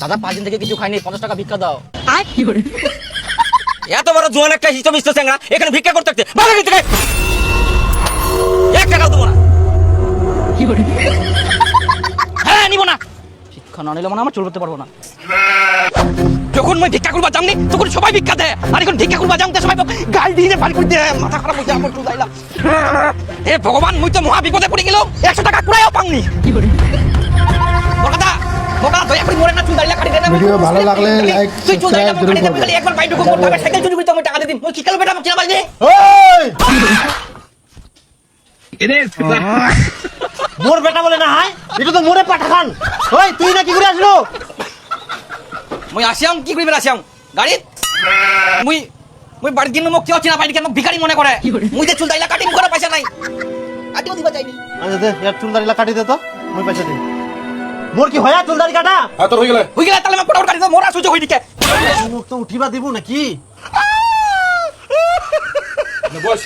দাদা 5 দিন থেকে কিছু খাইনি, 50 টাকা ভিক্ষা দাও। এত বড় জোয়ান একটা হিস্টো মিস্টো চ্যাংড়া এখানে ভিক্ষা করতে থাকতে ভালো কিন্তু 1 টাকাও দেবো না। হ্যাঁ নিব না, শিক্ষা না নিলে মানে আমার চলতে পারবো না। যখন মই ভিক্ষা করবা যামনি তখন সবাই ভিক্ষা দেয়, আর এখন ভিক্ষা করবা যামতে সবাই গাল দিয়ে বাড়ি করে দেয়, মাথা খারাপ হয়ে যায় আমার। চুলাইলা হে ভগবান, মুই তো মহা বিপদে পড়ে গেল, 100 টাকা কুড়াইও পাংনি। বকাদা বকা দয়া করে মোরে না চুল দাইলা কাটি দে না। ভিডিও ভালো লাগলে লাইক তুই চুল দাইলা সাবস্ক্রাইব কাটি দে, খালি একবার বাইট ঢুকো মোর সাইকেল চুরি করে তো আমি টাকা দিয়ে দিই। মই কি কাল বেটা কিনা বাজে ওই মোর বেটা বলে না হয়, এটা তো মোরে পাঠাখান। ওই তুই না কি করে আসলো? মই আসিয়াম কি করিবে আসিয়াম গাড়িত মুই বাড়ি দিন মোক কেউ চিনা পাইনি, কেন ভিখারি মনে করে। মুই যে চুল দাইলা কাটিম করে পয়সা নাই, কাটিও দিবা চাইনি। আচ্ছা দে ইয়ার চুল দাড়ি কাটি দে তো, মই পয়সা দিই। মোর কি হয় চুল দাড়ি কাটা? তোর হয়ে গেলে হই গেলে তাহলে মই পটাপট কাটি দাও, মোরা সুযোগ হই দিকে। মুখ তো উঠিবা দিব নাকি? বস